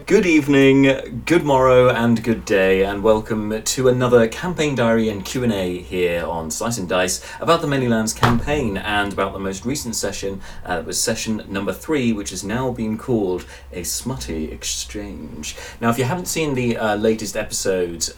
Good evening, good morrow, and good day, and welcome to another campaign diary and Q&A here on Slice and Dice about the Many Lands campaign and about the most recent session. That was session number 3, which has now been called A Smutty Exchange. Now, if you haven't seen the latest episodes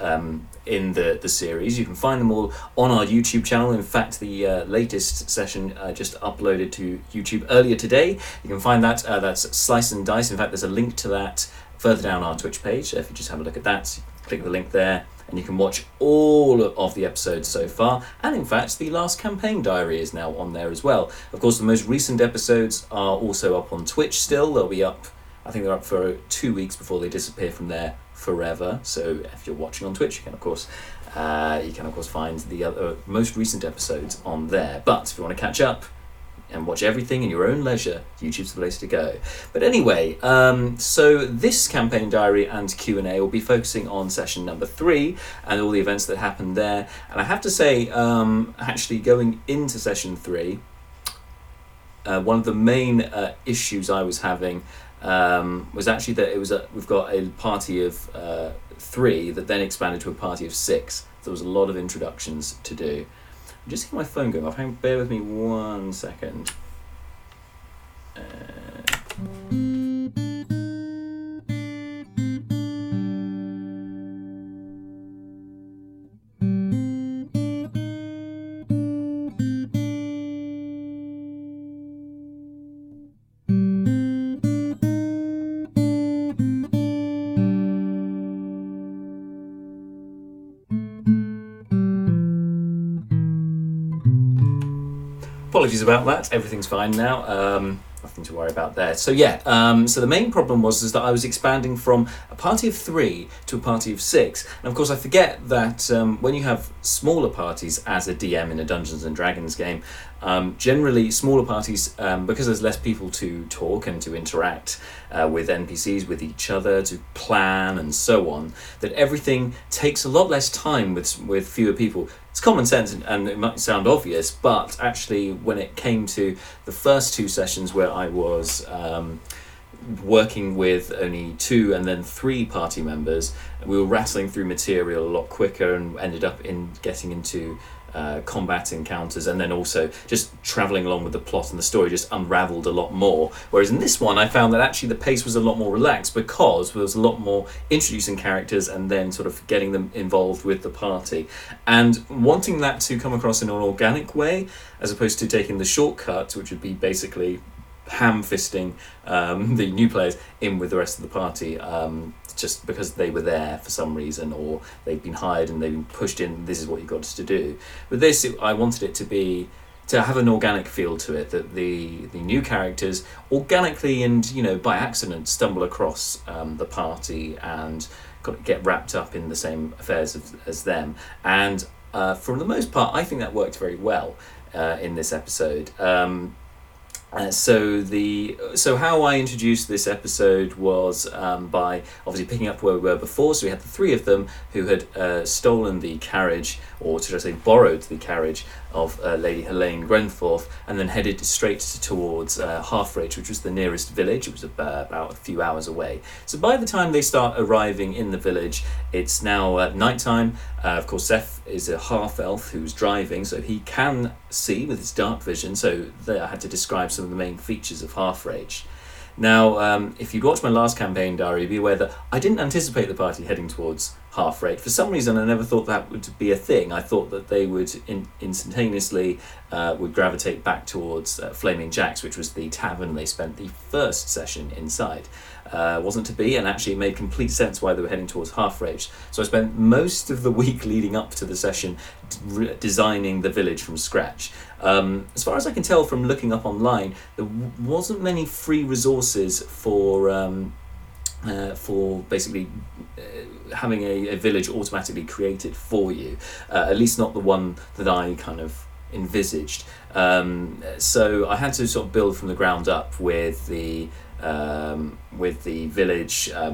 in the series, you can find them all on our YouTube channel. In fact, the latest session just uploaded to YouTube earlier today. You can find that, that's Slice and Dice. In fact, there's a link to that further down our Twitch page, so if you just have a look at that, click the link there and you can watch all of the episodes so far, and in fact the last campaign diary is now on there as well. Of course, the most recent episodes are also up on Twitch still. They'll be up, I think they're up for 2 weeks before they disappear from there forever, so if you're watching on Twitch you can of course find the other most recent episodes on there. But if you want to catch up and watch everything in your own leisure, YouTube's the place to go. But anyway, so this campaign diary and Q&A will be focusing on session number 3 and all the events that happened there. And I have to say, actually going into session 3, one of the main issues I was having was actually that we've got a party of 3 that then expanded to a party of 6. So there was a lot of introductions to do. I'm just getting my phone going off. Bear with me 1 second. Apologies about that. Everything's fine now. Nothing to worry about there. So yeah, so the main problem was that I was expanding from a party of 3 to a party of 6. And of course I forget that when you have smaller parties as a DM in a Dungeons and Dragons game, generally smaller parties, because there's less people to talk and to interact with NPCs, with each other, to plan and so on, that everything takes a lot less time with fewer people. It's common sense and it might sound obvious, but actually when it came to the first 2 sessions where I was working with only 2 and then 3 party members, we were rattling through material a lot quicker and ended up getting into combat encounters, and then also just travelling along with the plot, and the story just unravelled a lot more. Whereas in this one I found that actually the pace was a lot more relaxed because there was a lot more introducing characters and then sort of getting them involved with the party, and wanting that to come across in an organic way as opposed to taking the shortcut, which would be basically ham-fisting the new players in with the rest of the party, just because they were there for some reason, or they've been hired and they've been pushed in, this is what you've got to do. But this, I wanted it to have an organic feel to it, that the new characters organically and by accident stumble across the party and get wrapped up in the same affairs as them. And for the most part I think that worked very well in this episode. So how I introduced this episode was by obviously picking up where we were before. So we had the 3 of them who had stolen the carriage, or should I say borrowed the carriage of Lady Helene Grenforth, and then headed straight towards Halfrach, which was the nearest village. It was about a few hours away. So by the time they start arriving in the village, it's now night time. Of course, Seth is a half-elf who's driving, so he can see with his dark vision, so I had to describe some of the main features of Halfrach. Now, if you'd watched my last campaign diary, be aware that I didn't anticipate the party heading towards Halfrach. For some reason, I never thought that would be a thing. I thought that they would instantaneously would gravitate back towards Flaming Jack's, which was the tavern they spent the first session inside. Wasn't to be, and actually it made complete sense why they were heading towards Halfrach. So I spent most of the week leading up to the session designing the village from scratch. As far as I can tell from looking up online, there wasn't many free resources for basically having a village automatically created for you, at least not the one that I kind of envisaged. So I had to sort of build from the ground up with the village. I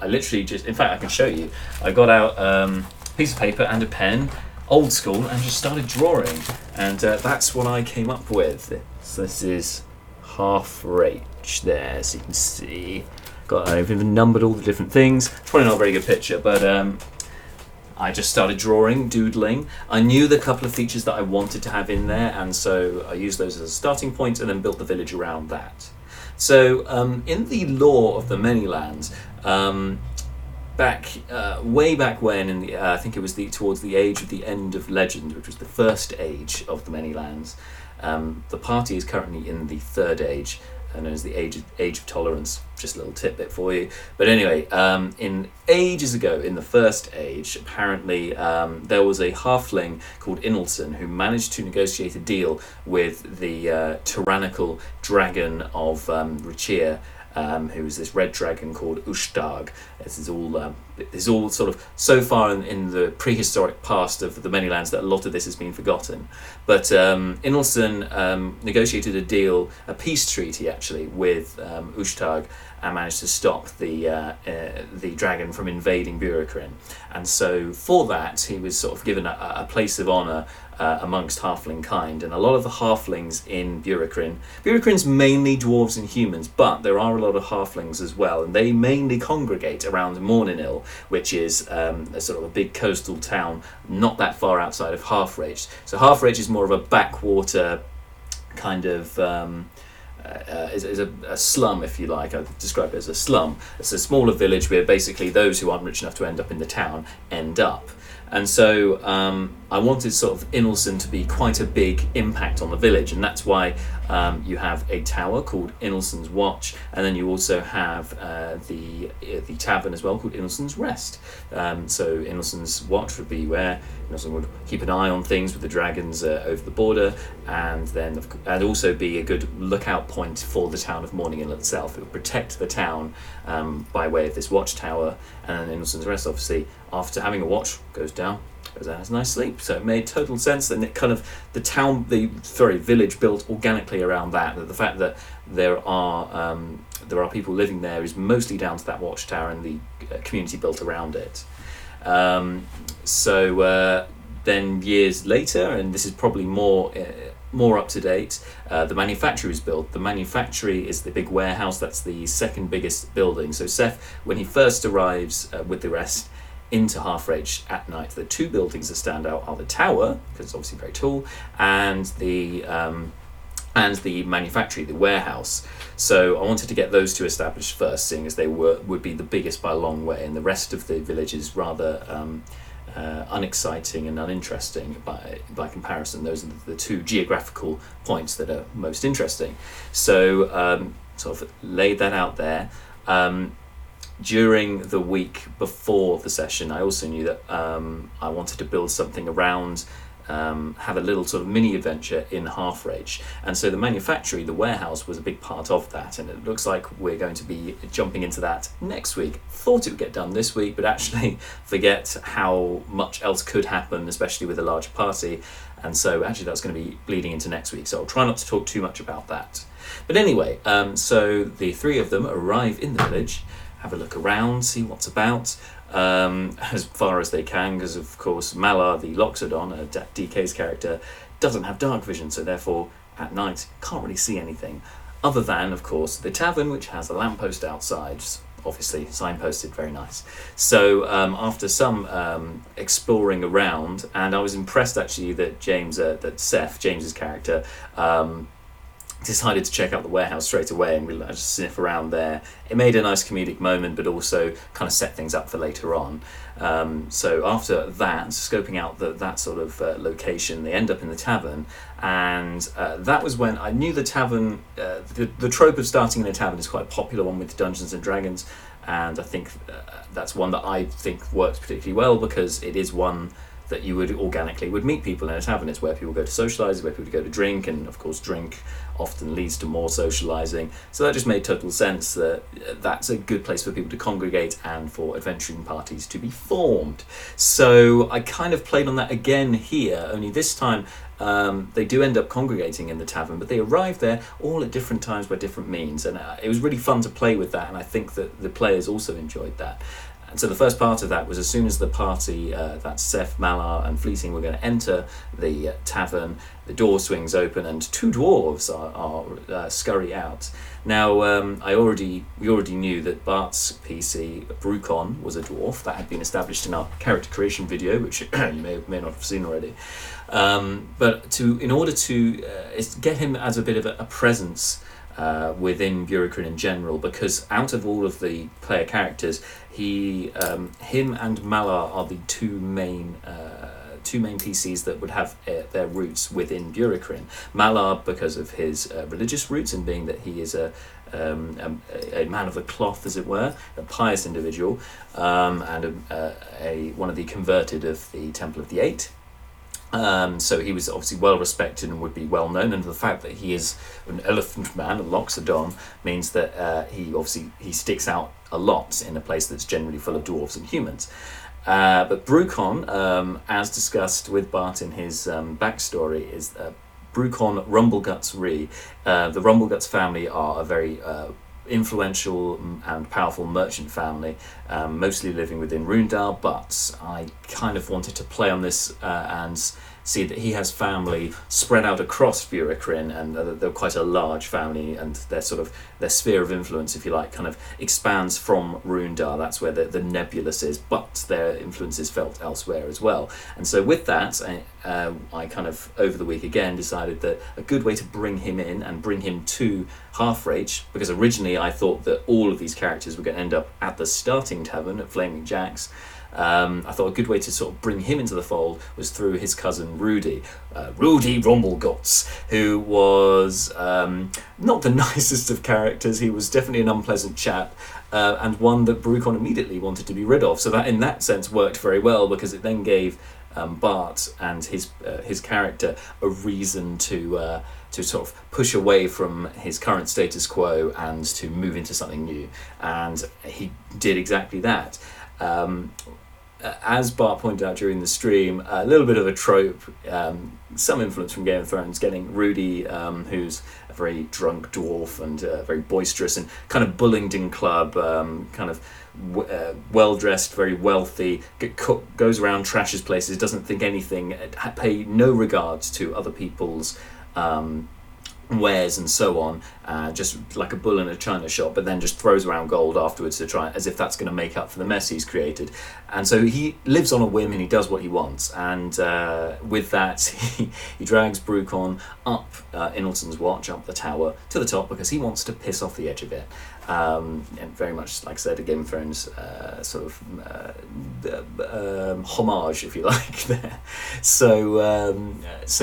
literally just, in fact I can show you, I got out a piece of paper and a pen, old school, and just started drawing, and that's what I came up with. So this is Halfrach there, so you can see I've even numbered all the different things. It's probably not a very good picture, but I just started drawing, doodling. I knew the couple of features that I wanted to have in there, and so I used those as a starting point and then built the village around that. So in the lore of the Many Lands, way back when, in the I think it was towards the age of the End of Legend, which was the first age of the Many Lands. The party is currently in the third age, known as the Age of Tolerance. Just a little tidbit for you. But anyway, in ages ago, in the first age, apparently there was a halfling called Inelson who managed to negotiate a deal with the tyrannical dragon of Richir, who is this red dragon called Ushtag. This is all sort of so far in the prehistoric past of the Many Lands that a lot of this has been forgotten. But Inelson negotiated a peace treaty actually with Ushtag, and managed to stop the dragon from invading Burikrin. And so for that, he was sort of given a place of honour amongst halfling kind, and a lot of the halflings in Burikrin's mainly dwarves and humans, but there are a lot of halflings as well, and they mainly congregate around Morninil, which is a sort of a big coastal town not that far outside of Halfrach. So Halfrach is more of a backwater kind of is a slum, if you like. I describe it as a slum. It's a smaller village where basically those who aren't rich enough to end up in the town end up. And so I wanted sort of Inelson to be quite a big impact on the village, and that's why you have a tower called Inelson's Watch, and then you also have the tavern as well called Inelson's Rest. So Inelson's Watch would be where Inelson would keep an eye on things with the dragons over the border, and also be a good lookout point for the town of Morningill itself. It would protect the town by way of this watchtower, and then Inelson's Rest, obviously, after having a watch, goes down, has a nice sleep. So it made total sense, and it kind of the village built organically around that. The fact that there are people living there is mostly down to that watchtower and the community built around it. Then years later, and this is probably more up to date, the manufactory was built. The manufactory is the big warehouse. That's the second biggest building. So Seth, when he first arrives with the rest into Halfrach at night, the two buildings that stand out are the tower, because it's obviously very tall, and the manufactory, the warehouse. So I wanted to get those two established first, seeing as they would be the biggest by a long way, and the rest of the village is rather unexciting and uninteresting by comparison. Those are the two geographical points that are most interesting. So sort of laid that out there. During the week before the session, I also knew that I wanted to build something around, have a little sort of mini adventure in Halfrach, and so the manufactory, the warehouse, was a big part of that, and it looks like we're going to be jumping into that next week. Thought it would get done this week, but actually forget how much else could happen, especially with a larger party, and so actually that's going to be bleeding into next week, so I'll try not to talk too much about that. But anyway, so the three of them arrive in the village, have a look around, see what's about, as far as they can, because of course Malar, the Loxodon, DK's character, doesn't have dark vision, so therefore at night can't really see anything, other than of course the tavern, which has a lamppost outside, obviously signposted, very nice. So after some exploring around, and I was impressed actually that Seth, James's character, decided to check out the warehouse straight away and realised just sniff around there. It made a nice comedic moment, but also kind of set things up for later on. So after that, scoping out that sort of location, they end up in the tavern, and that was when I knew the tavern, the trope of starting in a tavern is quite a popular one with Dungeons and Dragons, and I think that's one that I think works particularly well, because it is one that you would organically meet people in a tavern. It's where people go to socialise, it's where people go to drink, and of course drink often leads to more socialising. So that just made total sense that that's a good place for people to congregate and for adventuring parties to be formed. So I kind of played on that again here, only this time they do end up congregating in the tavern, but they arrive there all at different times by different means, and it was really fun to play with that, and I think that the players also enjoyed that. And so the first part of that was as soon as the party, that's Seth, Malar, and Fleeting, were going to enter the tavern, the door swings open and two dwarves are scurry out. Now, we already knew that Bart's PC, Brucon, was a dwarf. That had been established in our character creation video, which you may not have seen already. But in order to get him as a bit of a presence within Burekrin in general, because out of all of the player characters, him and Malar are the two main PCs that would have their roots within Burekrin. Malar because of his religious roots, and being that he is a man of the cloth, as it were, a pious individual, and one of the converted of the Temple of the Eight. So he was obviously well respected and would be well known, and the fact that he is an elephant man, a Loxodon, means that he sticks out a lot in a place that's generally full of dwarves and humans. But Brucon, as discussed with Bart in his backstory, is Brucon Rumbleguts Ree. The Rumbleguts family are a very influential and powerful merchant family, mostly living within Rundal, but I kind of wanted to play on this and see that he has family spread out across Burekrin, and they're quite a large family, and their sphere of influence, if you like, kind of expands from Rundal. That's where the nebulous is, but their influence is felt elsewhere as well. And so with that, I kind of over the week again decided that a good way to bring him in and bring him to Halfrach, because originally I thought that all of these characters were going to end up at the starting tavern at Flaming Jack's. I thought a good way to sort of bring him into the fold was through his cousin Rudy Rumbleguts, who was not the nicest of characters. He was definitely an unpleasant chap, and one that Brucon immediately wanted to be rid of. So that, in that sense, worked very well, because it then gave Bart and his character a reason to sort of push away from his current status quo and to move into something new. And he did exactly that. As Bart pointed out during the stream, a little bit of a trope, some influence from Game of Thrones, getting Rudy, who's a very drunk dwarf and very boisterous and kind of Bullingdon Club, kind of well-dressed, very wealthy, goes around, trashes places, doesn't think anything, pay no regards to other people's wares and so on, just like a bull in a china shop, but then just throws around gold afterwards to try, as if that's going to make up for the mess he's created. And so he lives on a whim and he does what he wants, and with that he drags Brucon up Inalton's Watch, up the tower to the top, because he wants to piss off the edge of it. And very much, like I said, a Game of Thrones sort of homage, if you like, there. So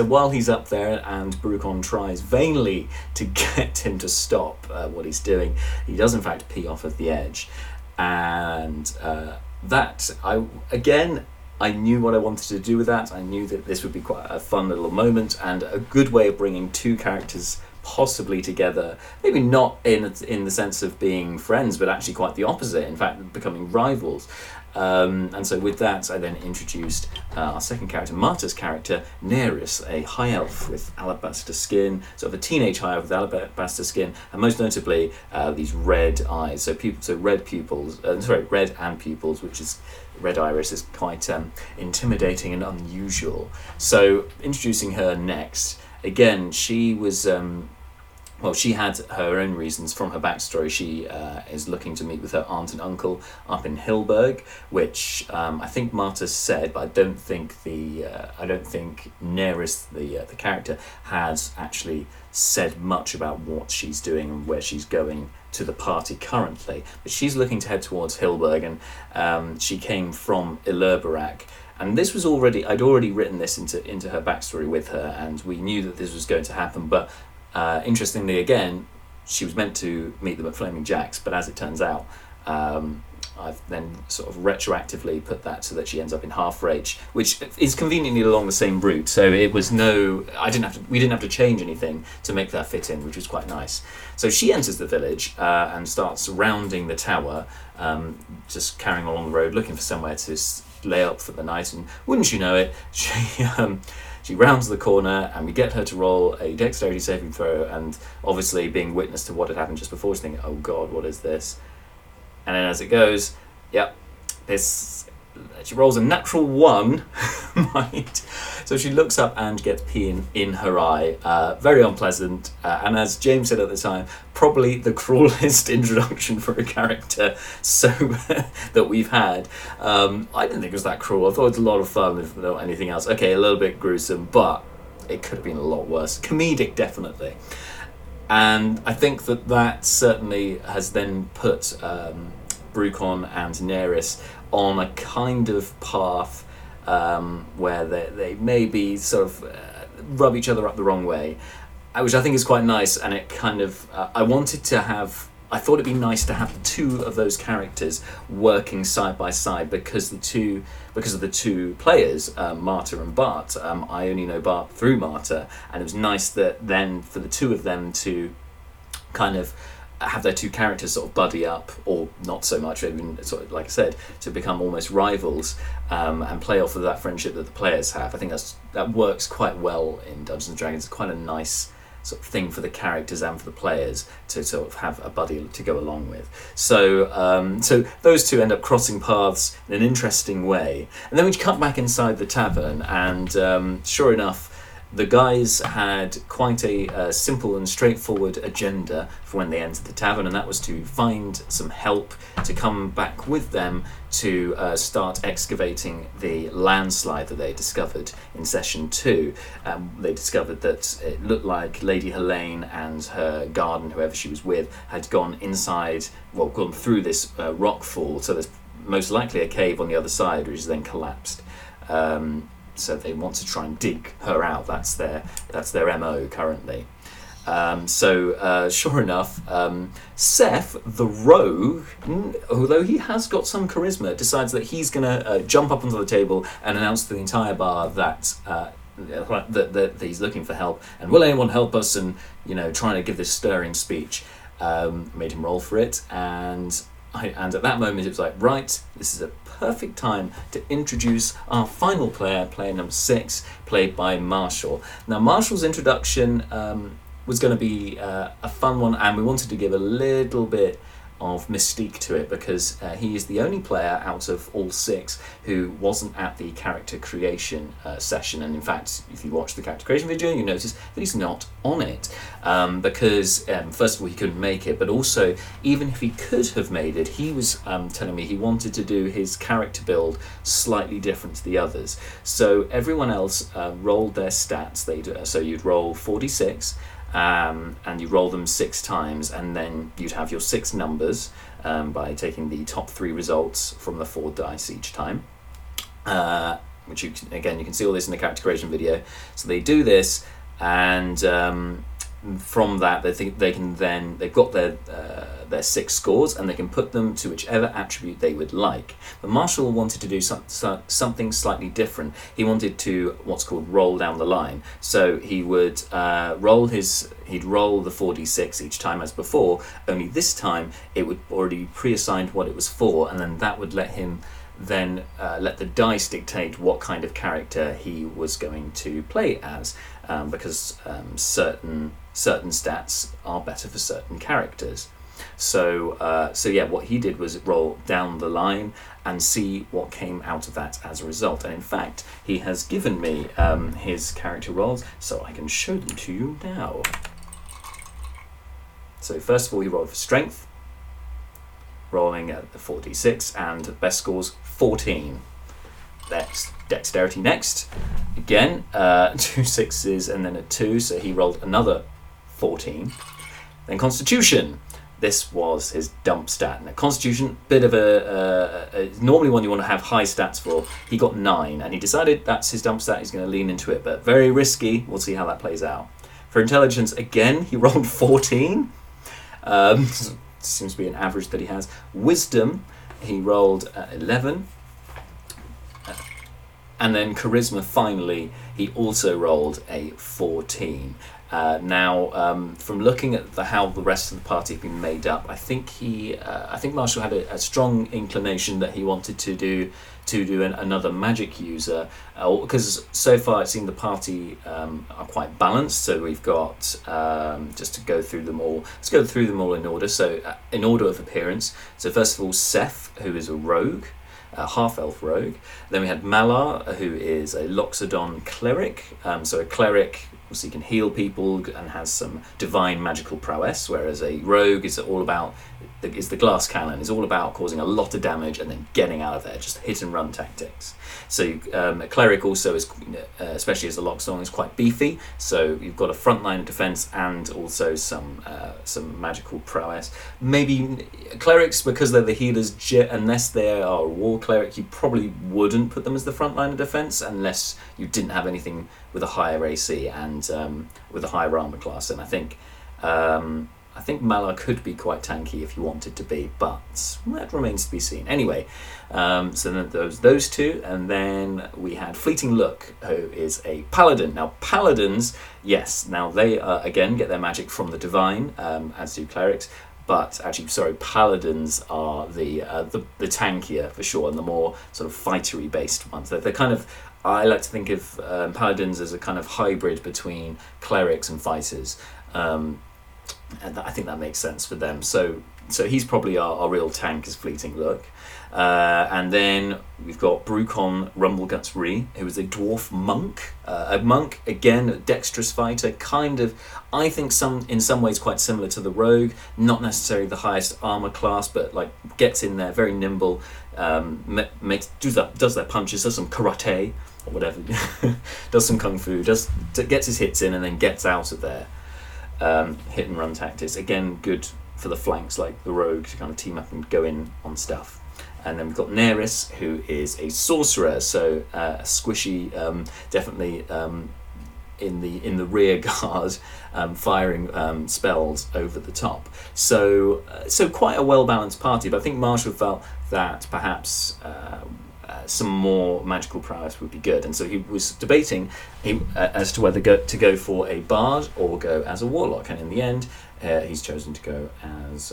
while he's up there and Brucon tries vainly to get him to stop what he's doing, he does in fact pee off at the edge. And I knew what I wanted to do with that. I knew that this would be quite a fun little moment and a good way of bringing two characters possibly together, maybe not in the sense of being friends, but actually quite the opposite, in fact becoming rivals. And so with that, I then introduced our second character, Marta's character, Neris, a high elf with alabaster skin, sort of a teenage high elf with alabaster skin, and most notably these red eyes. So red and pupils, which is red iris, is quite intimidating and unusual. So introducing her next, again, she was. She had her own reasons from her backstory. She is looking to meet with her aunt and uncle up in Hilberg, which I think Marta said, but I don't think Neris, the character, has actually said much about what she's doing and where she's going to the party currently. But she's looking to head towards Hilberg, and she came from Ilurbarak. And this was I'd already written this into her backstory with her, and we knew that this was going to happen, but interestingly, again, she was meant to meet them at Flaming Jack's, but as it turns out, I've then sort of retroactively put that so that she ends up in Halfrach, which is conveniently along the same route. So it was we didn't have to change anything to make that fit in, which was quite nice. So she enters the village and starts rounding the tower, just carrying along the road, looking for somewhere to lay up for the night. And wouldn't you know it, she rounds the corner, and we get her to roll a dexterity saving throw, and obviously being witness to what had happened just before, she's thinking, oh god, what is this? And then as it goes, yep, she rolls a natural 1, right? So she looks up and gets pee in her eye. Very unpleasant. And as James said at the time, probably the cruelest introduction for a character that we've had. I didn't think it was that cruel. I thought it was a lot of fun, if not anything else. Okay, a little bit gruesome, but it could have been a lot worse. Comedic, definitely. And I think that certainly has then put Brucon and Daenerys on a kind of path where they maybe sort of rub each other up the wrong way, which I think is quite nice. And it kind of I thought it'd be nice to have the two of those characters working side by side, because of the two players, Marta and Bart. I only know Bart through Marta, and it was nice that then for the two of them to kind of have their two characters sort of buddy up, or not so much, even sort of, like I said, to become almost rivals, and play off of that friendship that the players have. I think that works quite well in Dungeons and Dragons. It's quite a nice sort of thing for the characters and for the players to sort of have a buddy to go along with. So those two end up crossing paths in an interesting way. And then we cut back inside the tavern, and sure enough, the guys had quite a simple and straightforward agenda for when they entered the tavern, and that was to find some help to come back with them to start excavating the landslide that they discovered in session 2. They discovered that it looked like Lady Helene and her garden, whoever she was with, had gone through this rock fall, so there's most likely a cave on the other side, which is then collapsed. So they want to try and dig her out. That's their MO currently. Sure enough, Seth, the rogue, although he has got some charisma, decides that he's going to jump up onto the table and announce to the entire bar that he's looking for help, and will anyone help us, and trying to give this stirring speech. Made him roll for it, and at that moment it was like, right, this is a perfect time to introduce our final player number 6, played by Marshall. Now Marshall's introduction was going to be a fun one, and we wanted to give a little bit of mystique to it, because he is the only player out of all 6 who wasn't at the character creation session. And in fact, if you watch the character creation video, you notice that he's not on it, because first of all he couldn't make it, but also even if he could have made it, he was telling me he wanted to do his character build slightly different to the others. So everyone else rolled their stats. So you'd roll 46, and you roll them 6 times, and then you'd have your 6 numbers by taking the top 3 results from the 4 dice each time, which you can see all this in the character creation video. So they do this, and from that they've got their 6 scores, and they can put them to whichever attribute they would like. But Marshall wanted to do something slightly different. He wanted to what's called roll down the line. So he would roll the 4d6 each time as before, only this time it would already pre-assigned what it was for, and then that would let him then let the dice dictate what kind of character he was going to play as, because certain stats are better for certain characters. So what he did was roll down the line and see what came out of that as a result. And in fact, he has given me his character rolls, so I can show them to you now. So first of all, he rolled for strength, rolling at the 4d6, and best scores 14. Dexterity next. Again, 2 6s and then a 2, so he rolled another 14. Then Constitution. This was his dump stat. Now, Constitution, bit of a normally one you want to have high stats for. He got 9, and he decided that's his dump stat. He's going to lean into it, but very risky. We'll see how that plays out. For Intelligence, again, he rolled 14. Seems to be an average that he has. Wisdom, he rolled 11. And then Charisma, finally, he also rolled a 14. From looking at how the rest of the party have been made up, I think Marshall had a strong inclination that he wanted to do another magic user, because so far it seemed the party are quite balanced. So we've got, just to go through them all, let's go through them all in order. So in order of appearance, so first of all, Seth, who is a rogue. half-elf rogue. Then we had Malar, who is a Loxodon cleric. So a cleric, obviously, can heal people and has some divine magical prowess, whereas a rogue is all about the glass cannon, is all about causing a lot of damage and then getting out of there, just hit and run tactics. So a cleric also is, especially as a Loxodon, is quite beefy. So you've got a front line of defense and also some magical prowess. Maybe clerics, because they're the healers, unless they are a war cleric, you probably wouldn't put them as the front line of defense unless you didn't have anything with a higher AC and with a higher armor class. And I think Malar could be quite tanky if you wanted to be, but that remains to be seen. Anyway, so then those two, and then we had Fleeting Look, who is a paladin. Now paladins, yes, now they again get their magic from the divine, as do clerics. But actually, sorry, paladins are the tankier for sure, and the more sort of fightery based ones. They're kind of, I like to think of paladins as a kind of hybrid between clerics and fighters. And I think that makes sense for them. So he's probably our real tank, is Fleeting Look. And then we've got Brucon Rumbleguts Ree, who is a dwarf monk. A monk, again, a dexterous fighter, kind of, I think in some ways quite similar to the rogue. Not necessarily the highest armor class, but like gets in there, very nimble, does their punches, does some karate or whatever, does some kung fu, gets his hits in and then gets out of there. Hit and run tactics, again good for the flanks like the rogue, to kind of team up and go in on stuff. And then we've got Neris, who is a sorcerer, so squishy, definitely in the rear guard, firing spells over the top. So quite a well balanced party. But I think Marshall felt that perhaps some more magical prowess would be good, and so he was debating as to whether to go for a bard or go as a warlock, and in the end he's chosen to go as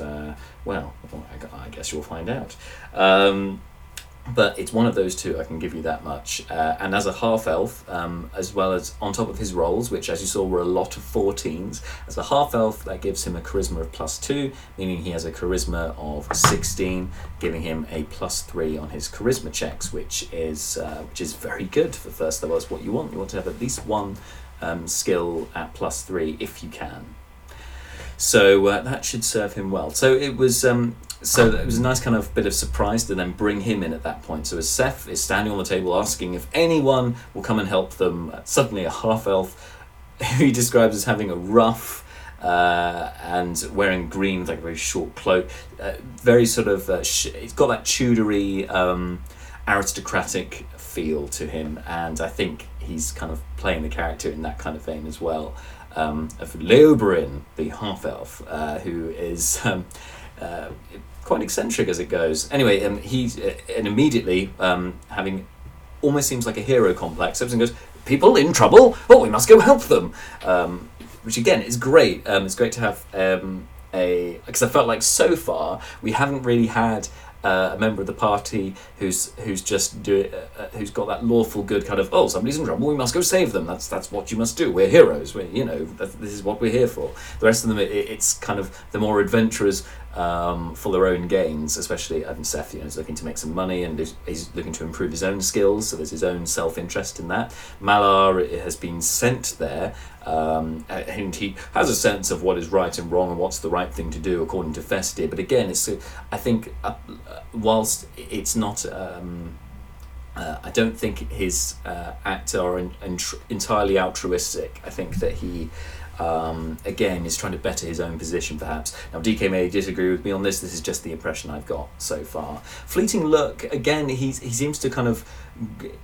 well, I guess you'll find out. But it's one of those two, I can give you that much. And as a half-elf, as well as on top of his rolls, which as you saw were a lot of 14s, as a half-elf, that gives him a charisma of +2, meaning he has a charisma of 16, giving him a +3 on his charisma checks, which is very good for first level. That's what you want. You want to have at least one skill at +3 if you can. So that should serve him well. So it was a nice kind of bit of surprise to then bring him in at that point. So as Seth is standing on the table asking if anyone will come and help them, suddenly a half-elf who he describes as having a ruff and wearing green with like a very short cloak, very sort of, it's got that Tudory aristocratic feel to him, and I think he's kind of playing the character in that kind of vein as well. Of Leoberin, the half-elf, who is quite eccentric as it goes. Anyway, he's and immediately having almost seems like a hero complex. Everyone goes, people in trouble? Oh, we must go help them. Which again is great. It's great to have because I felt like so far we haven't really had a member of the party who's got that lawful good kind of, oh, somebody's in trouble, we must go save them. That's what you must do. We're heroes. This is what we're here for. The rest of them, it's kind of the more adventurers for their own gains. Especially Seth, is looking to make some money and he's looking to improve his own skills. So there's his own self-interest in that. Malar has been sent there. And he has a sense of what is right and wrong and what's the right thing to do according to Festia. But again, I think whilst it's not, I don't think his acts are entirely altruistic. I think that he again is trying to better his own position perhaps. Now DK may disagree with me on this. This is just the impression I've got so far. Fleeting Look, again, he seems to kind of,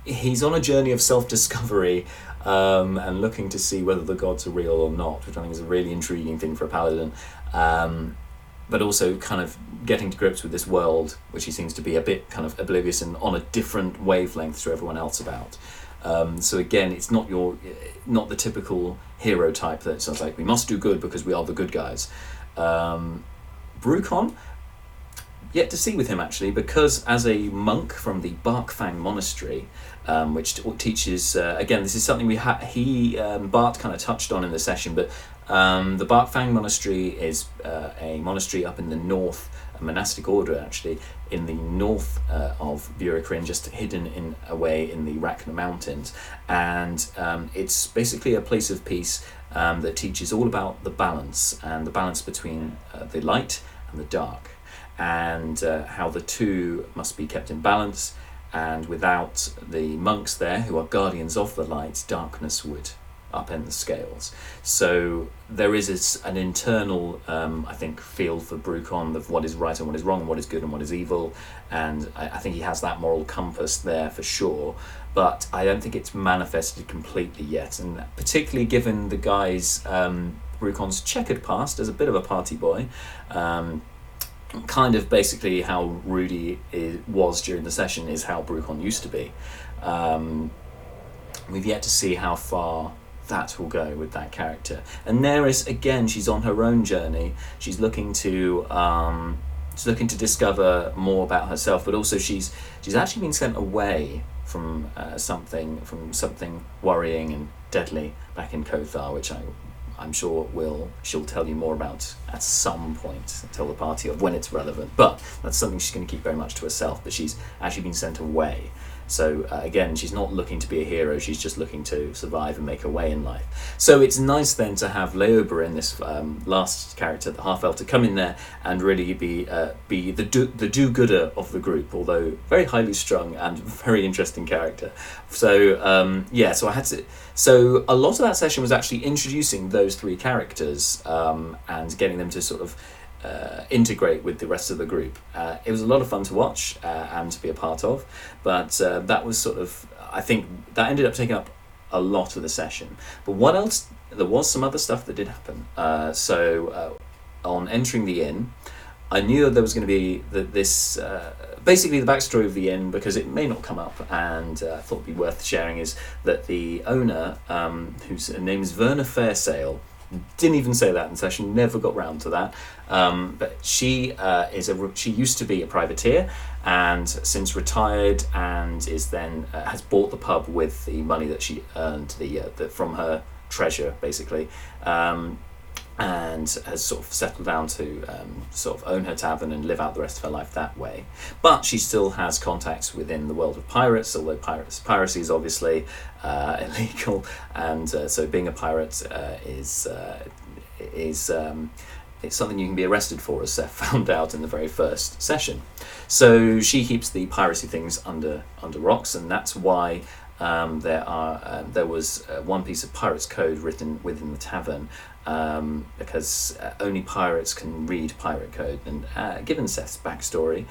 he's on a journey of self-discovery and looking to see whether the gods are real or not, which I think is a really intriguing thing for a paladin, but also kind of getting to grips with this world, which he seems to be a bit kind of oblivious and on a different wavelength to everyone else about. So again, it's not the typical hero type that sounds like we must do good because we are the good guys. Brucon, yet to see with him actually, because as a monk from the Barkfang Monastery, which teaches, again, this is something Bart kind of touched on in the session, but the Barkfang Monastery is a monastery up in the north monastic order actually in the north of Burikrin, just hidden in away in the Rachna Mountains, and it's basically a place of peace that teaches all about the balance between the light and the dark, and how the two must be kept in balance, and without the monks there, who are guardians of the light, darkness would upend the scales. So there is an internal, I think, feel for Brucon of what is right and what is wrong, and what is good and what is evil, and I think he has that moral compass there for sure, but I don't think it's manifested completely yet, and particularly given the guy's, Brucon's checkered past as a bit of a party boy, kind of basically how Rudy was during the session is how Brucon used to be. We've yet to see how far that will go with that character. And Nerys, again, she's on her own journey. She's looking to discover more about herself, but also she's actually been sent away from something worrying and deadly back in Kothar, which I'm sure she'll tell you more about at some point, tell the party of when it's relevant. But that's something she's going to keep very much to herself. But she's actually been sent away. So again, she's not looking to be a hero, she's just looking to survive and make her way in life. So it's nice then to have Leoberin, this last character, the half-elf, to come in there and really be the do-gooder of the group, although very highly strung and very interesting character. So so a lot of that session was actually introducing those three characters and getting them to sort of integrate with the rest of the group. It was a lot of fun to watch and to be a part of, but that was sort of, I think that ended up taking up a lot of the session. But what else? There was some other stuff that did happen. On entering the inn, I knew there was going to be basically the backstory of the inn, because it may not come up, and I thought it'd be worth sharing, is that the owner, whose name is Verna Fairsail, didn't even say that in session, never got round to that, but she used to be a privateer, and since retired, and is then has bought the pub with the money that she earned from her treasure, basically, and has sort of settled down to sort of own her tavern and live out the rest of her life that way. But she still has contacts within the world of pirates, although piracy is obviously illegal, and so being a pirate is it's something you can be arrested for, as Seth found out in the very first session. So she keeps the piracy things under rocks, and that's why there was one piece of pirate's code written within the tavern, because only pirates can read pirate code, and given Seth's backstory,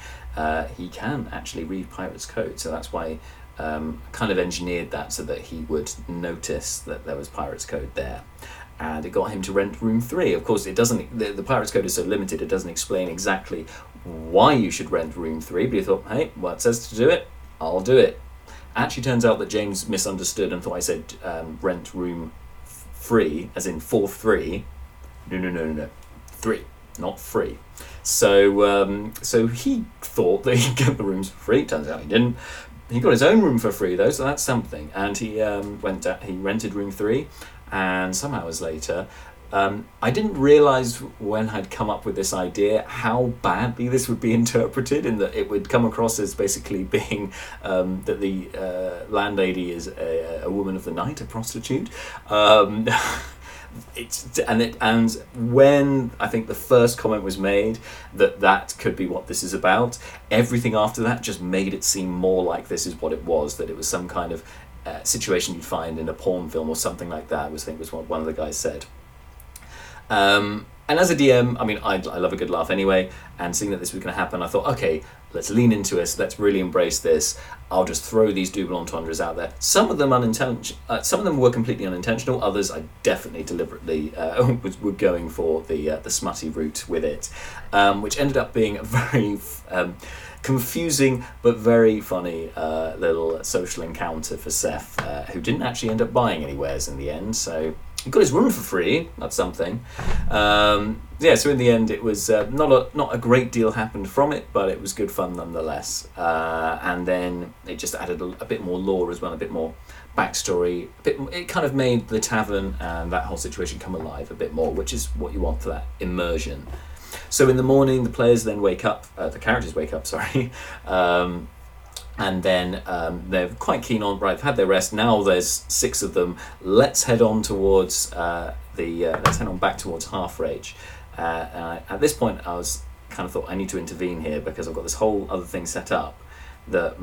he can actually read pirate's code, so that's why kind of engineered that so that he would notice that there was pirate's code there. And it got him to rent room 3. Of course, it doesn't. The pirate's code is so limited; it doesn't explain exactly why you should rent room 3. But he thought, "Hey, well, it says to do it, I'll do it." Actually, turns out that James misunderstood and thought I said rent room 3, as in 4-3. No, 3, not free. So he thought that he'd get the rooms for free. Turns out he didn't. He got his own room for free though, so that's something. And he rented room 3. And some hours later, I didn't realise when I'd come up with this idea how badly this would be interpreted, in that it would come across as basically being that the landlady is a woman of the night, a prostitute. And when I think the first comment was made that could be what this is about, everything after that just made it seem more like this is what it was, that it was some kind of situation you'd find in a porn film or something like that. I think was what one of the guys said. And as a DM, I mean, I love a good laugh anyway, and seeing that this was going to happen, I thought, okay, let's lean into this, let's really embrace this. I'll just throw these double entendres out there. Some of them some of them were completely unintentional, others I definitely deliberately were going for the smutty route with it, which ended up being a very confusing but very funny little social encounter for Seth, who didn't actually end up buying any wares in the end, so he got his room for free. That's something. So in the end, it was not a great deal happened from it, but it was good fun nonetheless. And then it just added a bit more lore as well, a bit more backstory. It kind of made the tavern and that whole situation come alive a bit more, which is what you want for that immersion. So in the morning, the players then wake up, the characters wake up, sorry, and then they're quite keen on, right, they've had their rest, now there's 6 of them, let's head on towards let's head on back towards Halfrach. At this point, I was kind of thought, I need to intervene here, because I've got this whole other thing set up that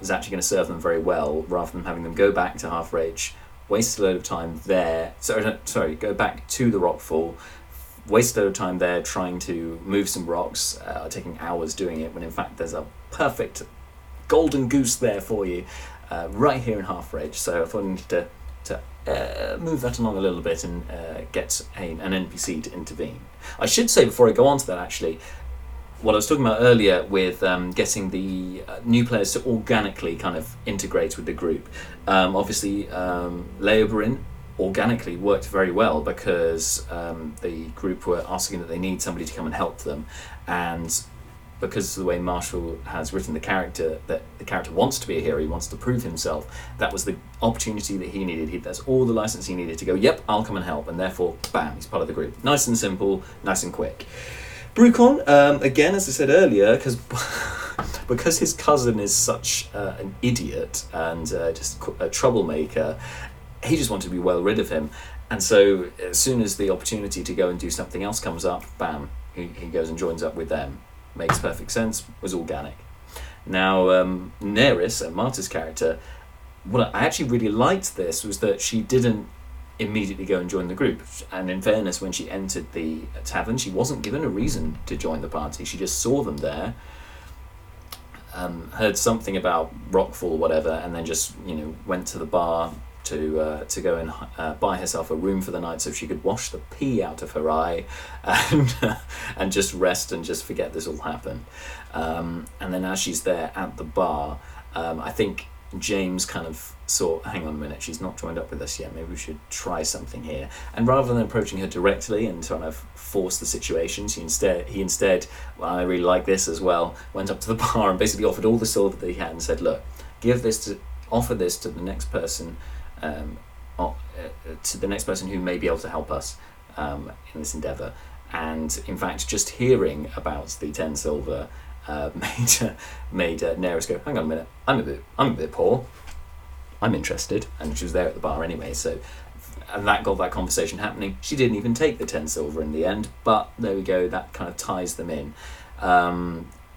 is actually going to serve them very well, rather than having them go back to Halfrach, waste a load of time there, go back to the rockfall, waste a load of time there trying to move some rocks, taking hours doing it, when in fact there's a perfect golden goose there for you, right here in Halfrach. So I thought I needed to move that along a little bit and get an NPC to intervene. I should say, before I go on to that, actually, what I was talking about earlier with getting the new players to organically kind of integrate with the group. Obviously, Leoberin organically worked very well, because the group were asking that they need somebody to come and help them, and because of the way Marshall has written the character, that the character wants to be a hero, he wants to prove himself, that was the opportunity that he needed. That's all the license he needed to go, yep, I'll come and help, and therefore, bam, he's part of the group. Nice and simple, nice and quick. Brucon, again, as I said earlier, because his cousin is such an idiot and just a troublemaker, he just wanted to be well rid of him. And so as soon as the opportunity to go and do something else comes up, bam, he goes and joins up with them. Makes perfect sense, was organic. Now, Neris, Marta's character, what I actually really liked this was that she didn't immediately go and join the group, and in fairness, when she entered the tavern, she wasn't given a reason to join the party. She just saw them there, heard something about Rockfall or whatever, and then just went to the bar to go and buy herself a room for the night so she could wash the pee out of her eye and just rest and just forget this all happened. And then as she's there at the bar, I think James kind of saw, hang on a minute, she's not joined up with us yet, maybe we should try something here. And rather than approaching her directly and trying to force the situation, he instead, well, I really like this as well, went up to the bar and basically offered all the silver that he had and said, look, offer this to the next person, who may be able to help us in this endeavour. And in fact, just hearing about the 10 silver made Neris go, hang on a minute, I'm a bit poor, I'm interested. And she was there at the bar anyway, so, and that got that conversation happening. She didn't even take the 10 silver in the end, but there we go, that kind of ties them in.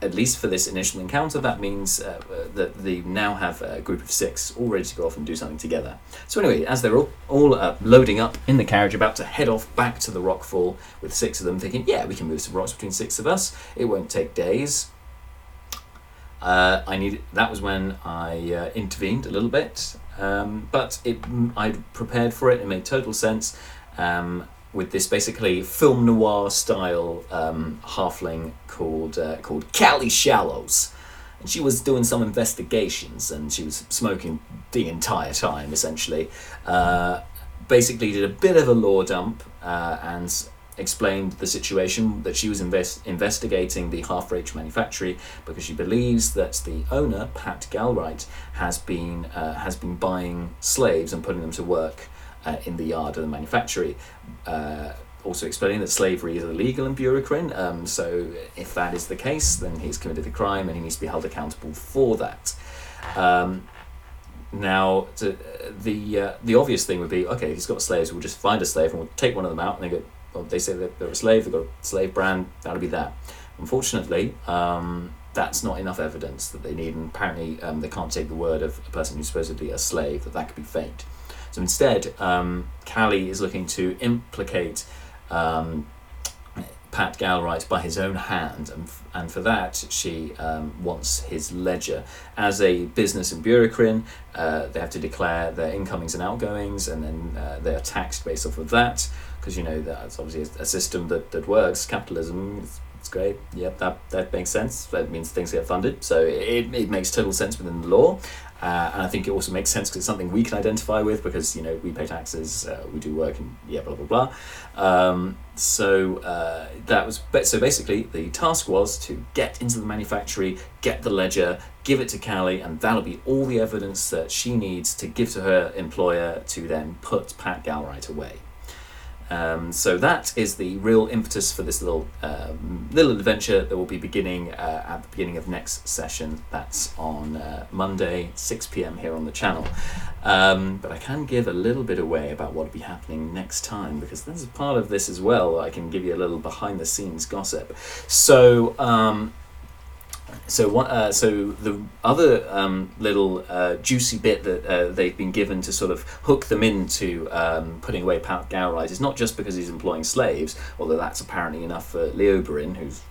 At least for this initial encounter, that means that they now have a group of 6 all ready to go off and do something together. So anyway, as they're all loading up in the carriage, about to head off back to the rockfall with 6 of them, thinking, yeah, we can move some rocks between 6 of us, it won't take days. That was when I intervened a little bit, but I'd prepared for it. It made total sense, with this basically film noir style halfling called Callie Shallows, and she was doing some investigations, and she was smoking the entire time essentially. Basically, did a bit of a lore dump and explained the situation that she was investigating the Halfrach manufactory because she believes that the owner, Pat Galwright, has been buying slaves and putting them to work in the yard of the manufactory. Also explaining that slavery is illegal in Burekrin, so if that is the case, then he's committed a crime and he needs to be held accountable for that. Now, the obvious thing would be, okay, he's got slaves, we'll just find a slave and we'll take one of them out, and they say that they're a slave, they've got a slave brand, that'll be that. Unfortunately, that's not enough evidence that they need, and apparently they can't take the word of a person who's supposedly a slave, that could be faked. So instead, Callie is looking to implicate Pat Galwright by his own hand, and for that she wants his ledger. As a business in Burekrin, they have to declare their incomings and outgoings, and then they are taxed based off of that, because that's obviously a system that works. Capitalism, it's great, yep, that makes sense. That means things get funded, so it makes total sense within the law. And I think it also makes sense because it's something we can identify with, because we pay taxes, we do work, and blah blah blah. So basically the task was to get into the manufactory, get the ledger, give it to Callie, and that'll be all the evidence that she needs to give to her employer to then put Pat Galwright away. So that is the real impetus for this little adventure that will be beginning at the beginning of next session. That's on Monday, 6 p.m. here on the channel. But I can give a little bit away about what will be happening next time, because there's a part of this as well. I can give you a little behind the scenes gossip. So the other little juicy bit that they've been given to sort of hook them into putting away Pat Gowright is not just because he's employing slaves, although that's apparently enough for Leoberin, who's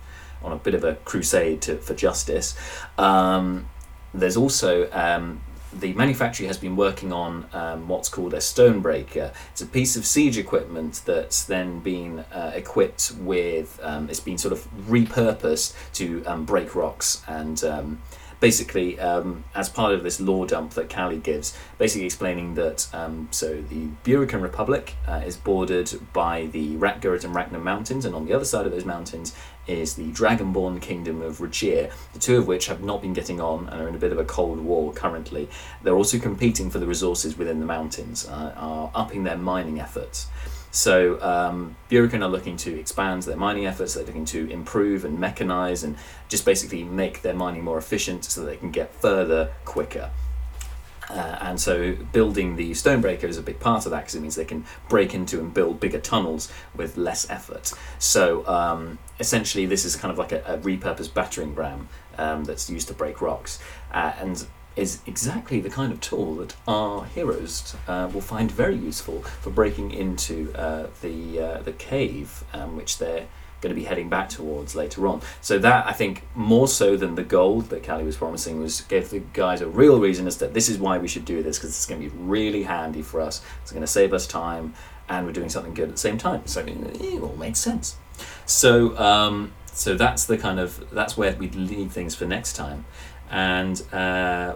on a bit of a crusade for justice. There's also the manufacturer has been working on what's called a stonebreaker. It's a piece of siege equipment that's then been equipped with, it's been sort of repurposed to break rocks, and basically as part of this lore dump that Callie gives, basically explaining that so the Burican Republic is bordered by the Ratgurrit and Rachna mountains, and on the other side of those mountains is the Dragonborn Kingdom of Rachir, the two of which have not been getting on and are in a bit of a cold war currently. They're also competing for the resources within the mountains, are upping their mining efforts. So Burican are looking to expand their mining efforts. They're looking to improve and mechanize and just basically make their mining more efficient so that they can get further quicker. And so building the stonebreaker is a big part of that, because it means they can break into and build bigger tunnels with less effort. So essentially this is kind of like a repurposed battering ram that's used to break rocks, and is exactly the kind of tool that our heroes will find very useful for breaking into the cave, which they're going to be heading back towards later on. So that, I think, more so than the gold that Callie was promising, gave the guys a real reason as to this is why we should do this, because it's going to be really handy for us. It's going to save us time, and we're doing something good at the same time. So it all makes sense. So so that's where we leave things for next time. And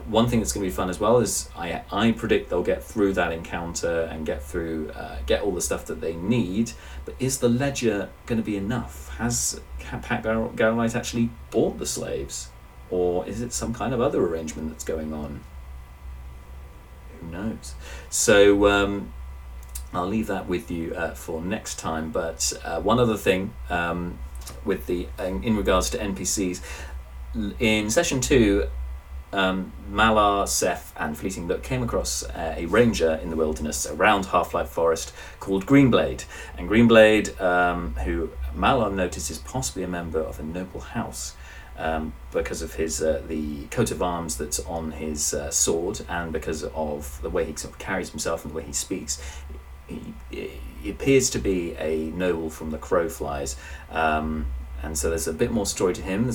one thing that's going to be fun as well is I predict they'll get through that encounter and get all the stuff that they need. But is the ledger going to be enough? Has Pat Gowright actually bought the slaves, or is it some kind of other arrangement that's going on? Who knows? So I'll leave that with you for next time. But one other thing with in regards to NPCs. In session 2, Malar, Seth and Fleeting Look came across a ranger in the wilderness around Half-Life Forest called Greenblade. And Greenblade, who Malar noticed is possibly a member of a noble house because of his the coat of arms that's on his sword, and because of the way he sort of carries himself and the way he speaks. He appears to be a noble from the Crowflies. And so there's a bit more story to him.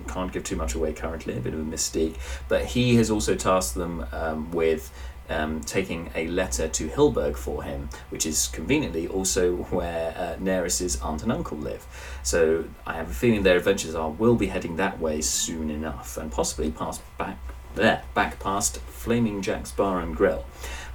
Can't give too much away currently, a bit of a mystique. But he has also tasked them with taking a letter to Hilberg for him, which is conveniently also where Neris's aunt and uncle live. So I have a feeling their adventures will be heading that way soon enough, and possibly back past Flaming Jack's Bar and Grill.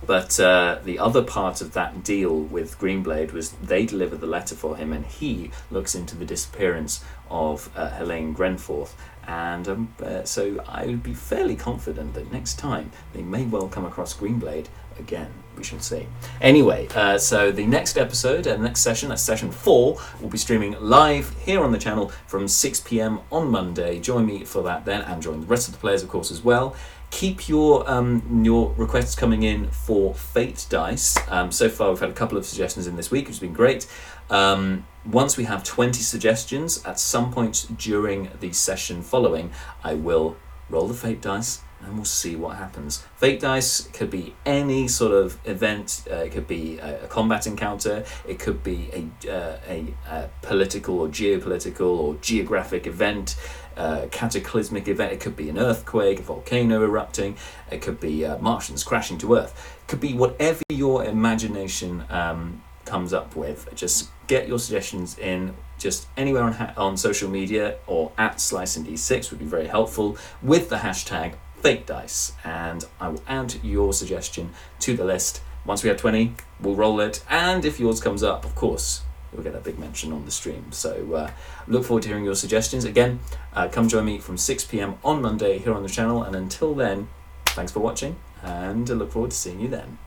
But the other part of that deal with Greenblade was they deliver the letter for him, and he looks into the disappearance of Helene Grenforth. And so I would be fairly confident that next time they may well come across Greenblade again. We shall see. Anyway, so the next episode and next session, that's session 4, will be streaming live here on the channel from 6 p.m. on Monday. Join me for that then, and join the rest of the players, of course, as well. Keep your requests coming in for Fate Dice. So far we've had a couple of suggestions in this week, which has been great. Once we have 20 suggestions, at some point during the session following, I will roll the Fate Dice and we'll see what happens. Fate Dice could be any sort of event. It could be a combat encounter. It could be a political or geopolitical or geographic event. Cataclysmic event. It could be an earthquake, a volcano erupting. It could be Martians crashing to Earth. It could be whatever your imagination comes up with. Just get your suggestions in just anywhere on social media, or at slice&d6 would be very helpful, with the hashtag Fate Dice, and I will add your suggestion to the list. Once we have 20, we'll roll it, and if yours comes up, of course, you'll get a big mention on the stream. So look forward to hearing your suggestions. Again, come join me from 6 p.m. on Monday here on the channel, and until then, thanks for watching, and I look forward to seeing you then.